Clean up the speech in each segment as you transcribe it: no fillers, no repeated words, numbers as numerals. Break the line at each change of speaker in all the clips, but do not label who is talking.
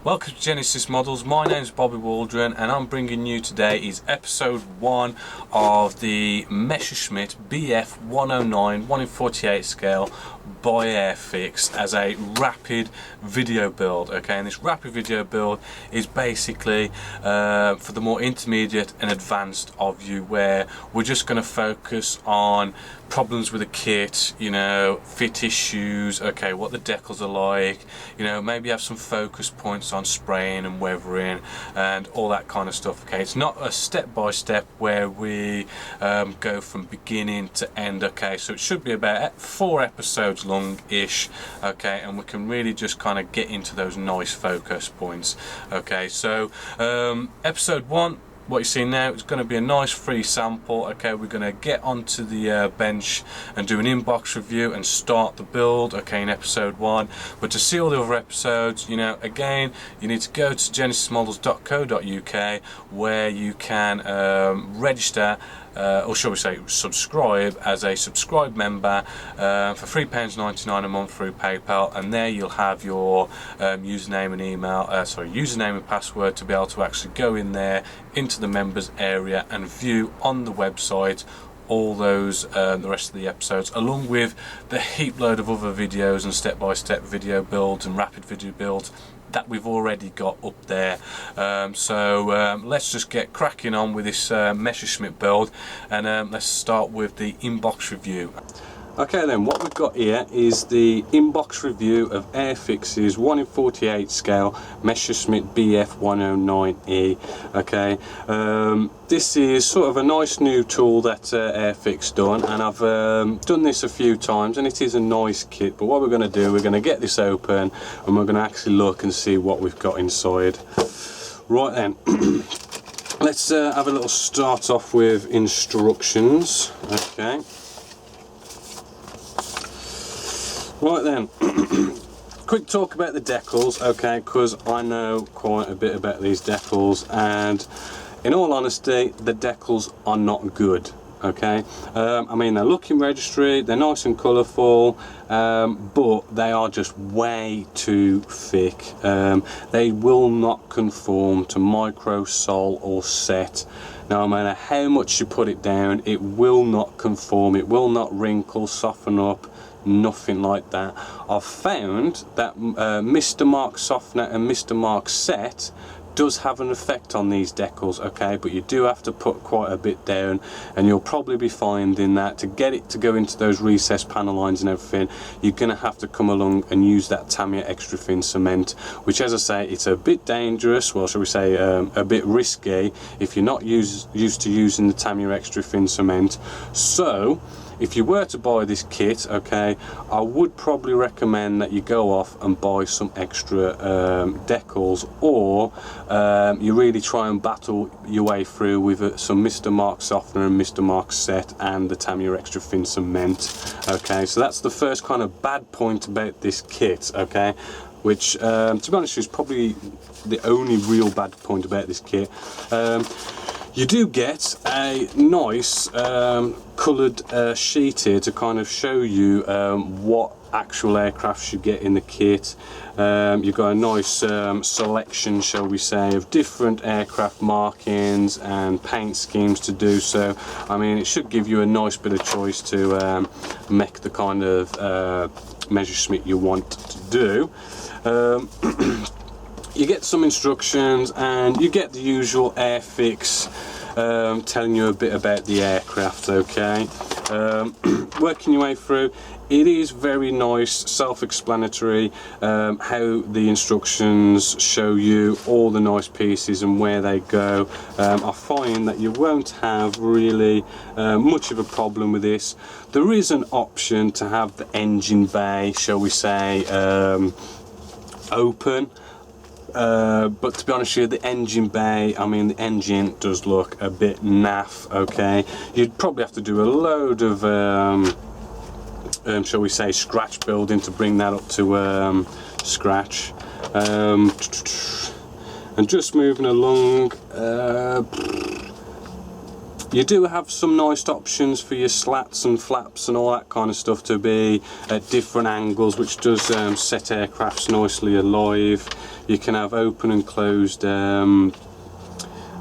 Welcome to Genesis Models. My name is Bobby Waldron and I'm bringing you today is episode 1 of the Messerschmitt BF 109 1/48 scale by Airfix as a rapid video build. Okay, and this rapid video build is basically for the more intermediate and advanced of you, where we're just going to focus on problems with the kit, you know, fit issues, okay, what the decals are like, you know, maybe have some focus points on spraying and weathering and all that kind of stuff. Okay, it's not a step-by-step where we go from beginning to end. Okay, so it should be about 4 episodes long-ish. Okay, and we can really just kind of get into those nice focus points. Okay, so episode 1, what you see now is going to be a nice free sample. Okay, we're going to get onto the bench and do an inbox review and start the build, okay, in episode 1. But to see all the other episodes, you know, again, you need to go to genesismodels.co.uk, where you can register or shall we say subscribe as a subscribed member for £3.99 a month through PayPal, and there you'll have your username and email, username and password to be able to actually go in there into the members area and view on the website all those the rest of the episodes, along with the heap load of other videos and step-by-step video builds and rapid video builds that we've already got up there. So let's just get cracking on with this Messerschmitt build, and let's start with the inbox review. Okay then, what we've got here is the inbox review of Airfix's 1/48 scale Messerschmitt BF 109E. Okay, this is sort of a nice new tool that Airfix done, and I've done this a few times, and it is a nice kit. But what we're going to do, we're going to get this open and we're going to actually look and see what we've got inside. Right then, let's have a little start off with instructions. Okay. Right then, quick talk about the decals, okay, because I know quite a bit about these decals, and in all honesty, the decals are not good, okay. I mean, they look in registry, they're nice and colourful, but they are just way too thick. They will not conform to micro, sole or set. No matter how much you put it down, it will not conform, it will not wrinkle, soften up, nothing like that. I've found that Mr. Mark Softener and Mr. Mark Set does have an effect on these decals, okay, but you do have to put quite a bit down, and you'll probably be finding that to get it to go into those recessed panel lines and everything, you're going to have to come along and use that Tamiya extra thin cement, which, as I say, it's a bit dangerous, well, shall we say a bit risky if you're not used to using the Tamiya extra thin cement. So if you were to buy this kit, okay, I would probably recommend that you go off and buy some extra decals, or you really try and battle your way through with some Mr. Mark Softener and Mr. Mark Set and the Tamiya extra thin cement. Okay, so that's the first kind of bad point about this kit, okay, which to be honest is probably the only real bad point about this kit. You do get a nice coloured sheet here to kind of show you what actual aircraft you get in the kit. You've got a nice selection, shall we say, of different aircraft markings and paint schemes to do so. I mean, it should give you a nice bit of choice to make the kind of Messerschmitt you want to do. You get some instructions, and you get the usual Airfix telling you a bit about the aircraft, okay. Working your way through, it is very nice, self-explanatory, how the instructions show you all the nice pieces and where they go. I find that you won't have really much of a problem with this. There is an option to have the engine bay, shall we say, open. But to be honest with you, the engine bay, I mean, the engine does look a bit naff, okay. You'd probably have to do a load of shall we say scratch building to bring that up to scratch. And just moving along, You do have some nice options for your slats and flaps and all that kind of stuff to be at different angles, which does set aircrafts nicely alive. You can have open and closed. You can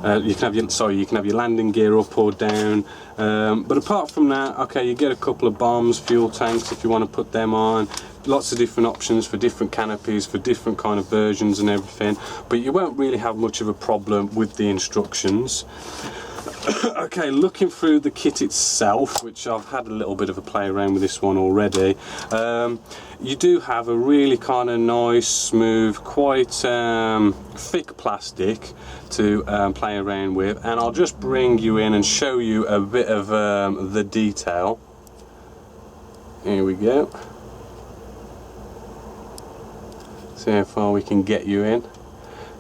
have your landing gear up or down. But apart from that, okay, you get a couple of bombs, fuel tanks if you want to put them on. Lots of different options for different canopies, for different kind of versions and everything. But you won't really have much of a problem with the instructions. Okay, looking through the kit itself, which I've had a little bit of a play around with this one already, you do have a really kind of nice, smooth, quite thick plastic to play around with, and I'll just bring you in and show you a bit of the detail. Here we go. See how far we can get you in.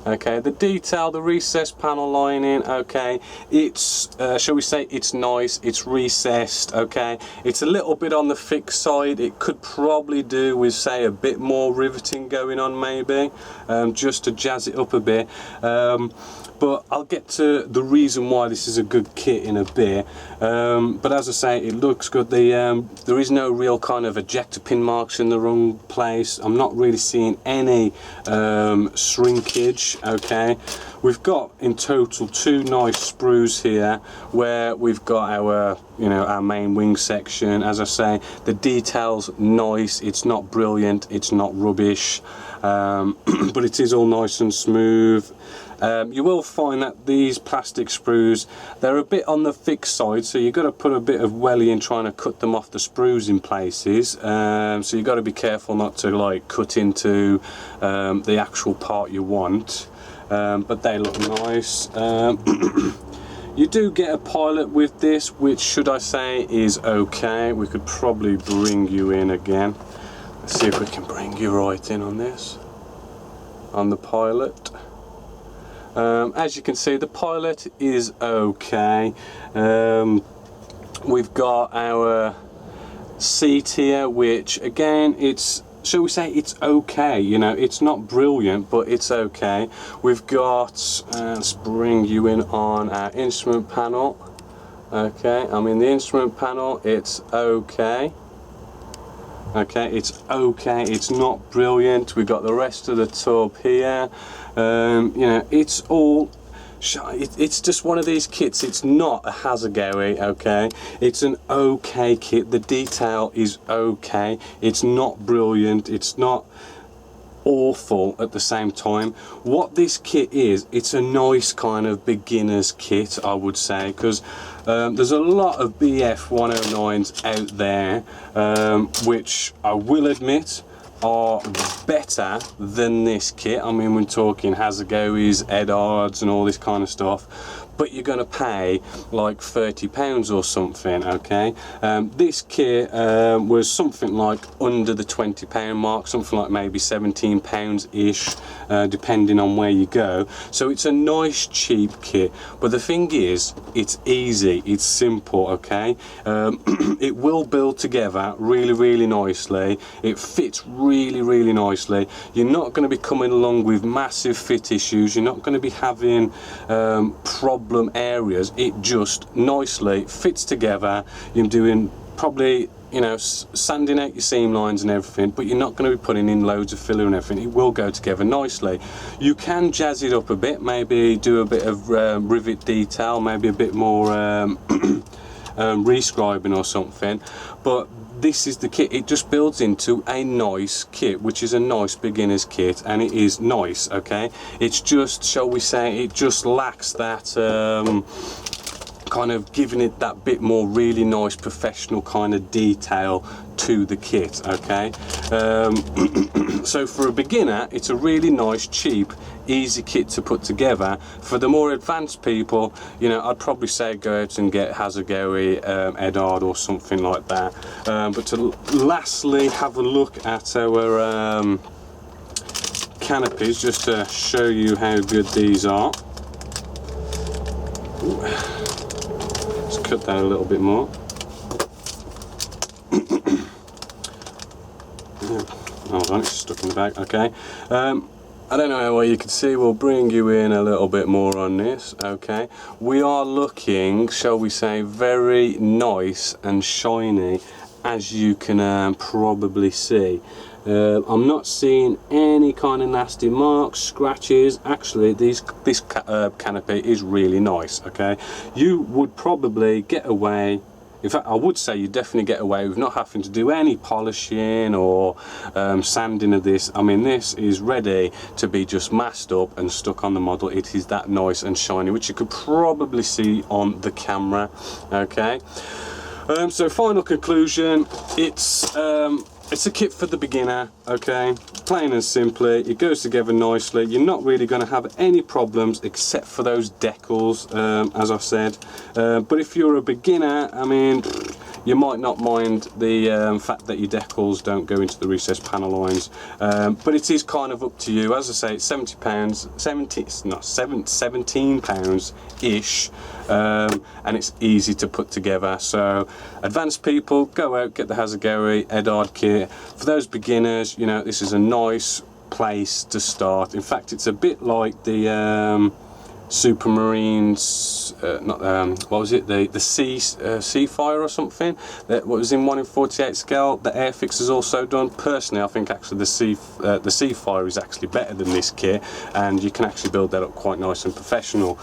Okay, the detail, the recessed panel lining, okay, it's, shall we say, it's nice, it's recessed, okay, it's a little bit on the thick side. It could probably do with, say, a bit more riveting going on maybe, just to jazz it up a bit. But I'll get to the reason why this is a good kit in a bit. But as I say, it looks good. There is no real kind of ejector pin marks in the wrong place. I'm not really seeing any shrinkage. Okay, we've got in total 2 nice sprues here, where we've got our, you know, our main wing section. As I say, the detail's nice. It's not brilliant. It's not rubbish, but it is all nice and smooth. You will find that these plastic sprues, they're a bit on the thick side, so you've got to put a bit of welly in trying to cut them off the sprues in places. So you've got to be careful not to like cut into the actual part you want, but they look nice. You do get a pilot with this, which, should I say, is okay. We could probably bring you in again. Let's see if we can bring you right in on this, on the pilot. As you can see, the pilot is okay. We've got our seat here, which again, it's, shall we say, it's okay. You know, it's not brilliant, but it's okay. We've got, let's bring you in on our instrument panel. Okay, I mean the instrument panel, it's okay. Okay, it's okay, it's not brilliant. We've got the rest of the tub here. You know, it's all, it's just one of these kits. It's not a Hasegawa, okay? It's an okay kit. The detail is okay. It's not brilliant. It's not awful at the same time. What this kit is, it's a nice kind of beginner's kit, I would say, because there's a lot of BF 109s out there, which I will admit are better than this kit. I mean, we're talking Hasegawas, Edards and all this kind of stuff, but you're going to pay like £30 or something, okay? This kit was something like under the £20 mark, something like maybe £17-ish, depending on where you go. So it's a nice cheap kit, but the thing is, it's easy, it's simple, okay? It will build together really nicely. It fits really nicely. You're not going to be coming along with massive fit issues. You're not going to be having problem areas. It just nicely fits together. You're doing probably, you know, sanding out your seam lines and everything, but you're not going to be putting in loads of filler and everything. It will go together nicely. You can jazz it up a bit, maybe do a bit of rivet detail, maybe a bit more rescribing or something, but this is the kit. It just builds into a nice kit, which is a nice beginner's kit, and it is nice, okay? It's just, shall we say, it just lacks that kind of giving it that bit more really nice professional kind of detail to the kit, okay? So for a beginner, it's a really nice, cheap, easy kit to put together. For the more advanced people, you know, I'd probably say go out and get Hasegawa, Edard or something like that. But to lastly have a look at our canopies, just to show you how good these are. Let's cut that a little bit more. Hold on, it's stuck in the bag. Okay.
I don't know what you can see, we'll bring you in a little bit more on this, okay. We are looking, shall we say, very nice and shiny, as you can probably see. I'm not seeing any kind of nasty marks, scratches. Actually, this canopy is really nice, okay. You would probably get away, in fact I would say you definitely get away with not having to do any polishing or sanding of this. I mean, this is ready to be just masked up and stuck on the model. It is that nice and shiny, which you could probably see on the camera, okay. So final conclusion, it's a kit for the beginner, okay, plain and simply. It goes together nicely. You're not really going to have any problems except for those decals, as I said, but if you're a beginner, I mean, you might not mind the fact that your decals don't go into the recessed panel lines, but it is kind of up to you. As I say, it's £17 ish, and it's easy to put together. So advanced people, go out, get the Hazagari Edard kit. For those beginners, you know, this is a nice place to start. In fact, it's a bit like the Supermarines, what was it, the Seafire or something, that was in 1 in 48 scale, the Airfix has also done. Personally, I think actually the Seafire is actually better than this kit, and you can actually build that up quite nice and professional.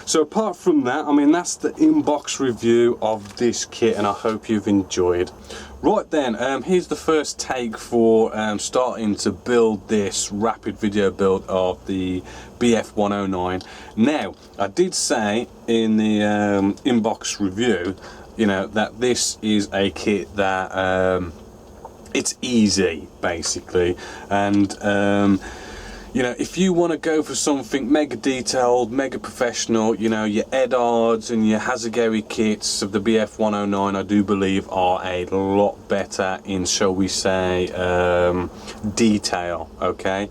So apart from that, I mean, that's the inbox review of this kit, and I hope you've enjoyed. Right then, here's the first take for starting to build this rapid video build of the BF109. Now, I did say in the inbox review, you know, that this is a kit that it's easy basically, and you know, if you want to go for something mega detailed, mega professional, you know, your Edards and your Hazagari kits of the BF109, I do believe, are a lot better in, shall we say, detail, okay.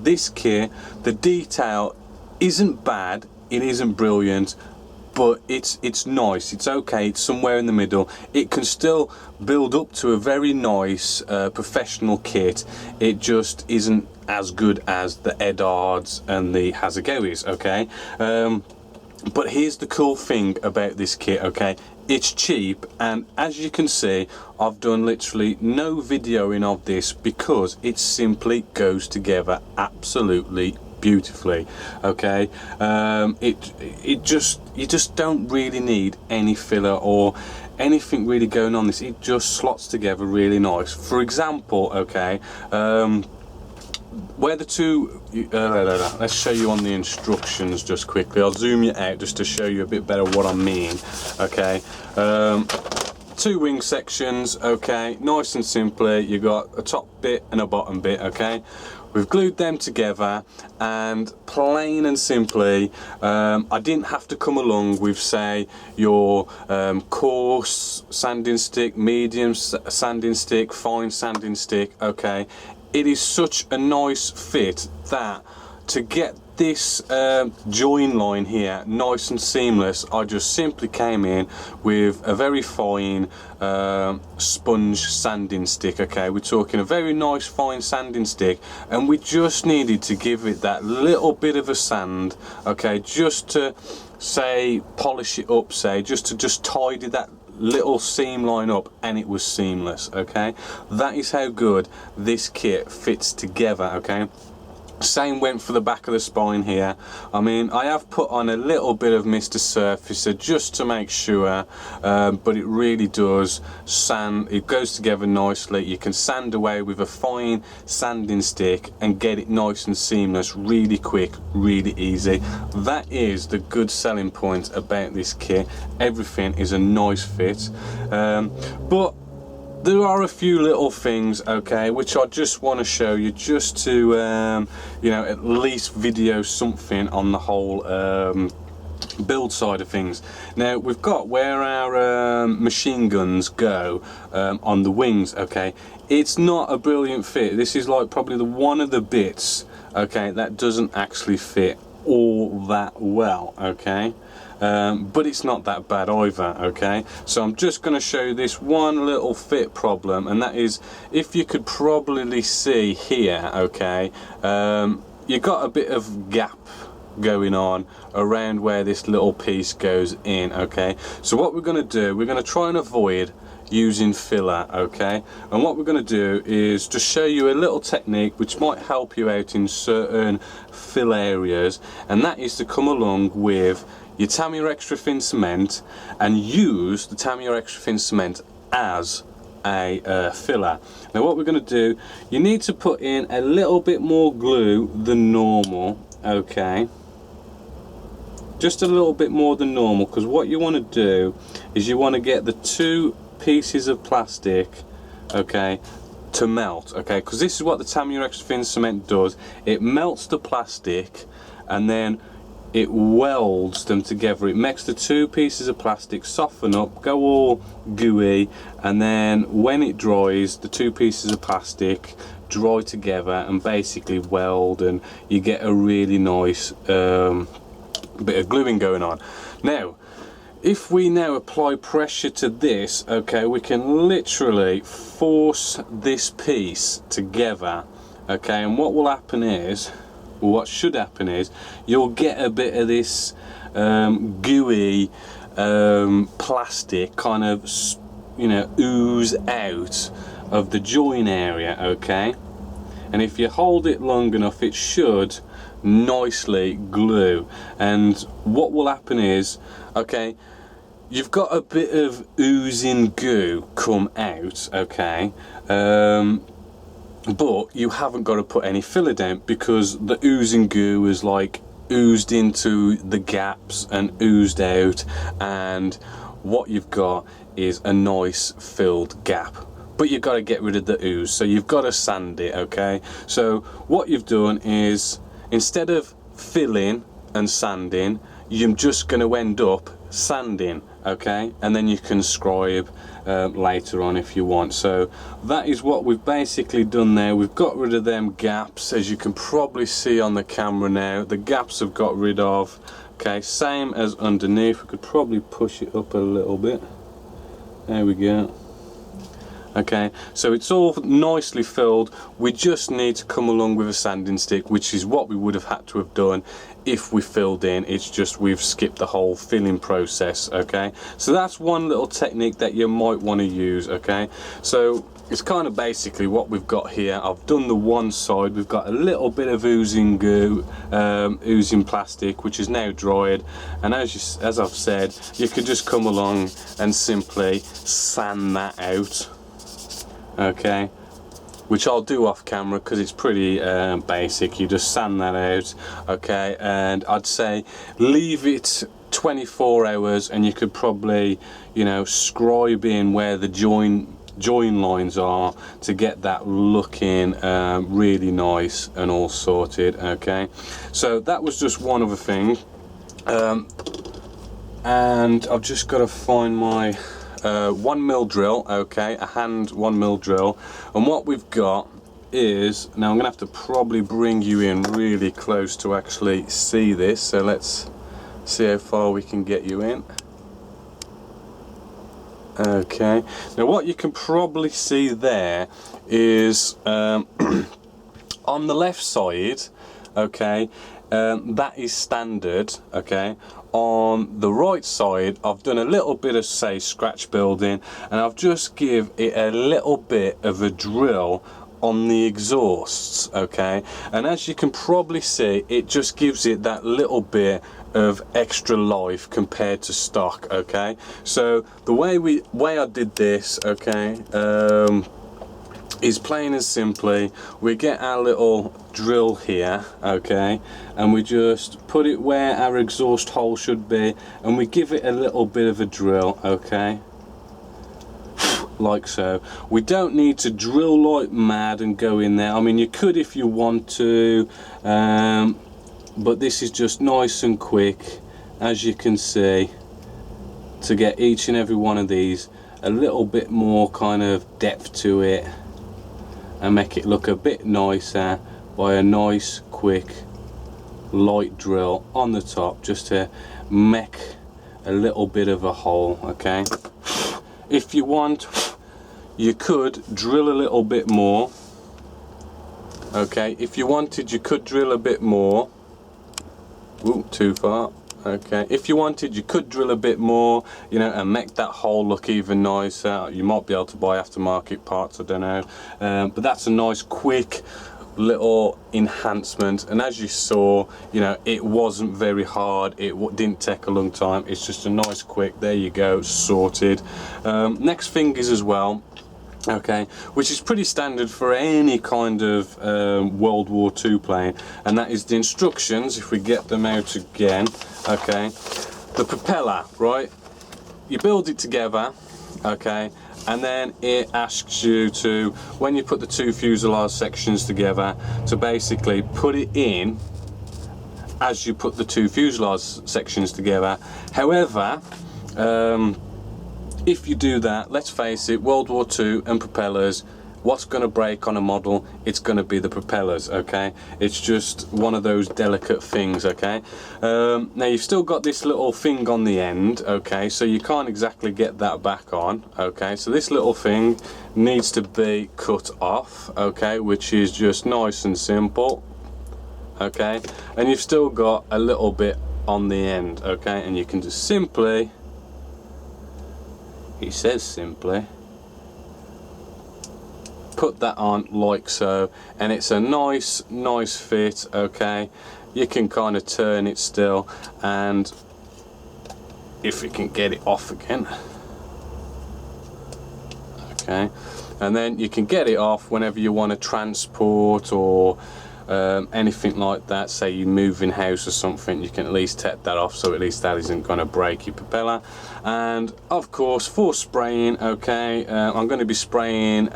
This kit, the detail isn't bad, it isn't brilliant, but it's nice, it's okay, it's somewhere in the middle. It can still build up to a very nice professional kit. It just isn't as good as the Edards and the Hazagaris, okay. But here's the cool thing about this kit, okay. It's cheap, and as you can see, I've done literally no videoing of this because it simply goes together absolutely beautifully, okay. You just don't really need any filler or anything really going on this. It just slots together really nice. For example, okay, where the two, let's show you on the instructions just quickly. I'll zoom you out just to show you a bit better what I mean, okay. Two wing sections, okay, nice and simply. You got a top bit and a bottom bit, okay. We've glued them together, and plain and simply, I didn't have to come along with, say, your coarse sanding stick, medium sanding stick, fine sanding stick, okay. It is such a nice fit that to get this join line here nice and seamless, I just simply came in with a very fine sponge sanding stick, okay. We're talking a very nice fine sanding stick, and we just needed to give it that little bit of a sand, okay, just to, say, polish it up, say, just to tidy that little seam line up, and it was seamless, okay. That is how good this kit fits together, okay. Same went for the back of the spine here. I mean, I have put on a little bit of Mr. Surfacer just to make sure, but it really does sand, it goes together nicely. You can sand away with a fine sanding stick and get it nice and seamless, really quick, really easy. That is the good selling point about this kit. Everything is a nice fit, but there are a few little things, okay, which I just want to show you, just to you know, at least video something on the whole build side of things. Now, we've got where our machine guns go on the wings, okay. It's not a brilliant fit. This is like probably one of the bits, okay, that doesn't actually fit all that well, okay. but it's not that bad either, okay? So I'm just going to show you this one little fit problem, and that is, if you could probably see here, okay, you got a bit of gap going on around where this little piece goes in, okay? So what we're going to do, we're going to try and avoid using filler, okay? And what we're going to do is just show you a little technique which might help you out in certain fill areas, and that is to come along with your Tamiya extra thin cement and use the Tamiya extra thin cement as a filler. Now what we're going to do, you need to put in a little bit more glue than normal, okay? Just a little bit more than normal, because what you want to do is you want to get the two pieces of plastic, okay, to melt, okay, because this is what the Tamiya extra thin cement does. It melts the plastic and then it welds them together. It makes the two pieces of plastic soften up, go all gooey, and then when it dries, the two pieces of plastic dry together and basically weld, and you get a really nice bit of gluing going on. Now if we now apply pressure to this, okay, we can literally force this piece together, okay, and what will happen is, or what should happen is, you'll get a bit of this gooey plastic kind of, you know, ooze out of the join area, okay, and if you hold it long enough it should nicely glue. And what will happen is, okay, you've got a bit of oozing goo come out, okay, but you haven't got to put any filler down, because the oozing goo is like oozed into the gaps and oozed out, and what you've got is a nice filled gap. But you've got to get rid of the ooze, so you've got to sand it, okay? So what you've done is, instead of filling and sanding, you're just going to end up sanding, okay, and then you can scribe later on if you want. So that is what we've basically done there. We've got rid of them gaps, as you can probably see on the camera now. The gaps have got rid of, okay, same as underneath. We could probably push it up a little bit. There we go. Okay, so it's all nicely filled. We just need to come along with a sanding stick, which is what we would have had to have done if we filled in. It's just we've skipped the whole filling process, okay? So that's one little technique that you might want to use, okay? So it's kind of basically what we've got here. I've done the one side. We've got a little bit of oozing goo, oozing plastic, which is now dried, and as I've said, you can just come along and simply sand that out, okay, which I'll do off camera because it's pretty basic. You just sand that out, okay, and I'd say leave it 24 hours and you could probably, you know, scribe in where the join lines are to get that looking really nice and all sorted, okay. So that was just one other thing, and I've just got to find my 1mm drill, okay, a hand 1mm drill, and what we've got is, now I'm gonna have to probably bring you in really close to actually see this, so let's see how far we can get you in. Okay, now what you can probably see there is on the left side, okay, that is standard, okay. On the right side I've done a little bit of, say, scratch building, and I've just give it a little bit of a drill on the exhausts, okay, and as you can probably see, it just gives it that little bit of extra life compared to stock, okay. So the way I did this, okay, is plain and simply, we get our little drill here, okay, and we just put it where our exhaust hole should be, and we give it a little bit of a drill, okay, like so. We don't need to drill like mad and go in there. I mean, you could if you want to, but this is just nice and quick, as you can see, to get each and every one of these a little bit more kind of depth to it and make it look a bit nicer by a nice quick light drill on the top, just to make a little bit of a hole, okay? If you want, you could drill a little bit more, okay? If you wanted, you could drill a bit more. Ooh, too far. Okay, if you wanted, you could drill a bit more, you know, and make that hole look even nicer. You might be able to buy aftermarket parts, I don't know, but that's a nice quick little enhancement. And as you saw, you know, it wasn't very hard, it didn't take a long time. It's just a nice quick, there you go, sorted. Next thing is as well, okay, which is pretty standard for any kind of World War II plane, and that is the instructions. If we get them out again, okay, the propeller, right, you build it together, okay, and then it asks you to, when you put the two fuselage sections together, to basically put it in as you put the two fuselage sections together. However, if you do that, let's face it, World War II and propellers, what's going to break on a model? It's going to be the propellers, okay? It's just one of those delicate things, okay? Now you've still got this little thing on the end, okay? So you can't exactly get that back on, okay? So this little thing needs to be cut off, okay? Which is just nice and simple, okay? And you've still got a little bit on the end, okay? And you can just simply, he says simply, put that on like so, and it's a nice fit, okay? You can kind of turn it still, and if we can get it off again, okay, and then you can get it off whenever you want to transport or anything like that. Say you move in house or something, you can at least take that off, so at least that isn't going to break your propeller. And of course, for spraying, okay, I'm going to be spraying,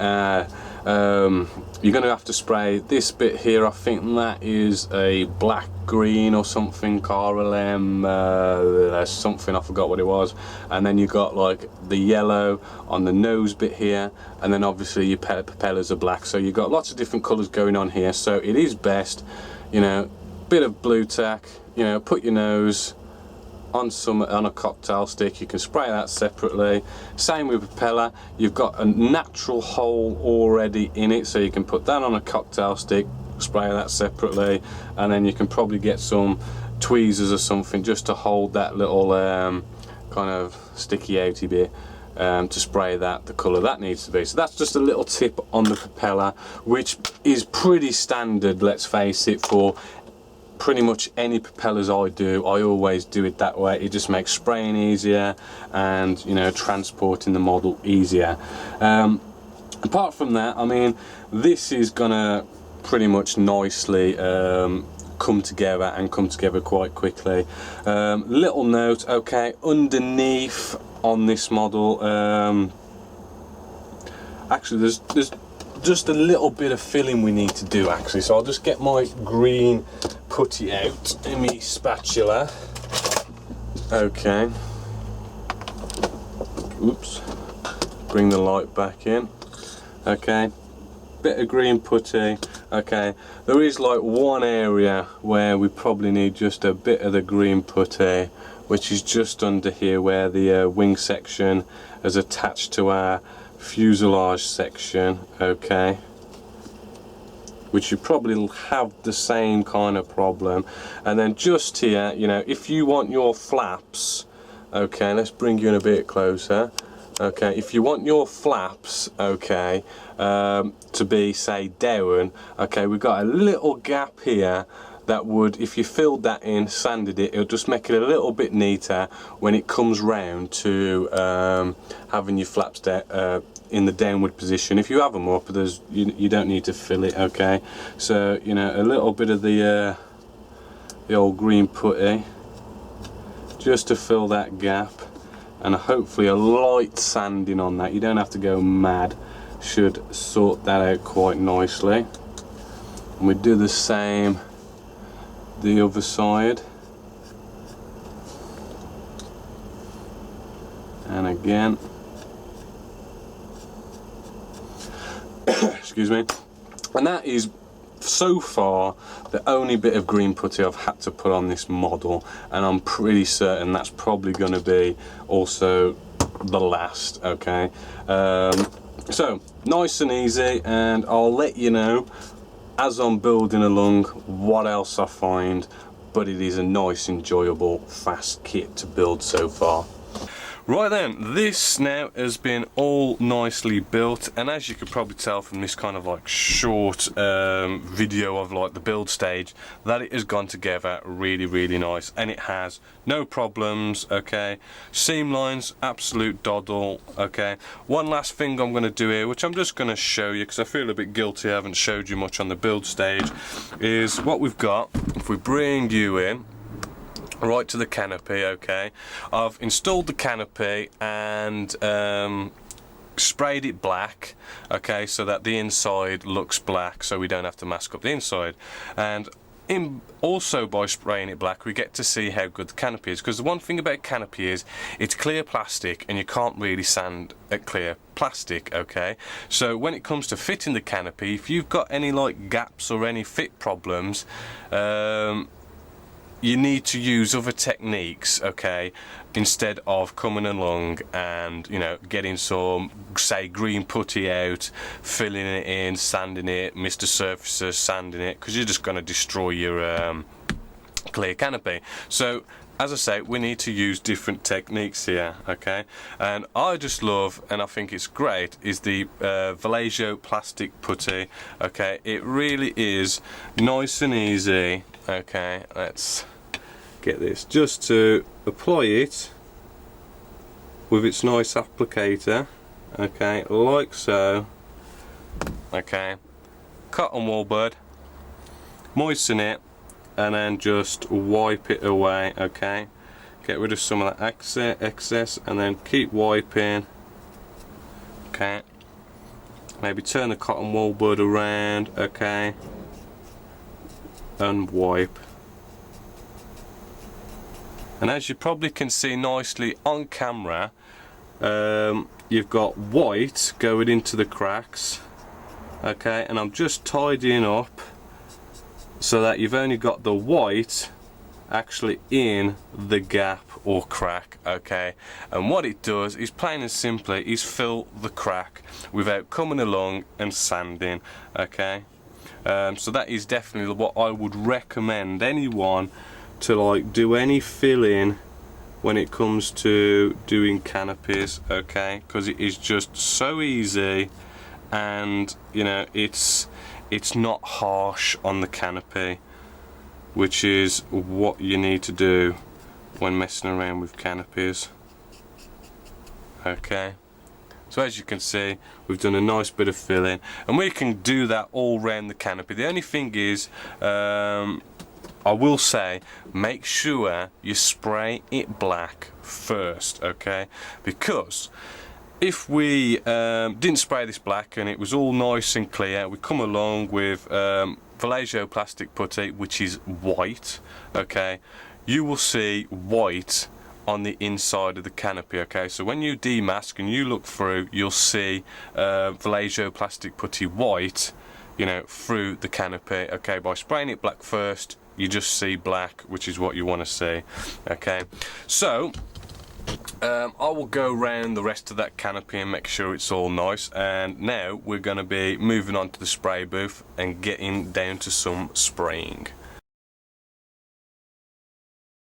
you're going to have to spray this bit here. I think that is a black green or something, RLM something, I forgot what it was. And then you got like the yellow on the nose bit here, and then obviously your propellers are black, so you've got lots of different colors going on here. So it is best, you know, bit of blue tack, you know, put your nose on a cocktail stick. You can spray that separately. Same with propeller, you've got a natural hole already in it, so you can put that on a cocktail stick, spray that separately, and then you can probably get some tweezers or something just to hold that little kind of sticky outy bit, to spray that the colour that needs to be. So that's just a little tip on the propeller, which is pretty standard, let's face it, for pretty much any propellers I do. I always do it that way. It just makes spraying easier and, you know, transporting the model easier. Apart from that, I mean, this is gonna pretty much nicely come together quite quickly. Little note, okay, underneath on this model, actually there's just a little bit of filling we need to do, actually. So I'll just get my green putty out in my spatula. Okay, oops, bring the light back in. Okay, bit of green putty. Okay, there is like one area where we probably need just a bit of the green putty, which is just under here where the wing section is attached to our fuselage section, okay, which you probably have the same kind of problem. And then just here, you know, if you want your flaps, okay, let's bring you in a bit closer. Okay, if you want your flaps, okay, to be, say, down, okay, we've got a little gap here that would, if you filled that in, sanded it, it'll just make it a little bit neater when it comes round to having your flaps in the downward position. If you have them up, you don't need to fill it, okay. So, you know, a little bit of the old green putty just to fill that gap, and hopefully a light sanding on that. You don't have to go mad, should sort that out quite nicely. And we do the same the other side, and again. Excuse me. And that is so far the only bit of green putty I've had to put on this model, and I'm pretty certain that's probably going to be also the last. Okay, so nice and easy, and I'll let you know as I'm building along what else I find, but it is a nice, enjoyable, fast kit to build so far. Right then, this now has been all nicely built, and as you could probably tell from this kind of like short video of like the build stage, that it has gone together really nice, and it has no problems. Okay, seam lines, absolute doddle. Okay, one last thing I'm going to do here, which I'm just going to show you because I feel a bit guilty I haven't showed you much on the build stage, is what we've got. If we bring you in right to the canopy, okay, I've installed the canopy and sprayed it black, okay, so that the inside looks black, so we don't have to mask up the inside. And also by spraying it black, we get to see how good the canopy is, because the one thing about canopy is it's clear plastic, and you can't really sand a clear plastic. Okay, so when it comes to fitting the canopy, if you've got any like gaps or any fit problems, you need to use other techniques, okay, instead of coming along and, you know, getting some, say, green putty out, filling it in, sanding it, Mr. Surfacer, sanding it, because you're just going to destroy your clear canopy. So, as I say, we need to use different techniques here, okay, and I just love, and I think it's great, is the Vallejo plastic putty. Okay, it really is nice and easy. Okay, let's get this, just to apply it with its nice applicator, okay, like so. Okay, cotton wool bud, moisten it, and then just wipe it away. Okay, get rid of some of that excess, and then keep wiping. Okay, maybe turn the cotton wool bud around, okay, and wipe. And as you probably can see nicely on camera, you've got white going into the cracks, okay, and I'm just tidying up so that you've only got the white actually in the gap or crack. Okay, and what it does is, plain and simply, is fill the crack without coming along and sanding. Okay, so that is definitely what I would recommend anyone to like do any filling when it comes to doing canopies. Okay, because it is just so easy, and you know, it's not harsh on the canopy, which is what you need to do when messing around with canopies. Okay, so as you can see, we've done a nice bit of filling, and we can do that all around the canopy. The only thing is, I will say, make sure you spray it black first, okay, because if we didn't spray this black and it was all nice and clear, we come along with Vallejo plastic putty, which is white, okay, you will see white on the inside of the canopy. Okay, so when you demask and you look through, you'll see Vallejo plastic putty white, you know, through the canopy. Okay, by spraying it black first, you just see black, which is what you want to see. Okay, so I will go around the rest of that canopy and make sure it's all nice, and now we're going to be moving on to the spray booth and getting down to some spraying.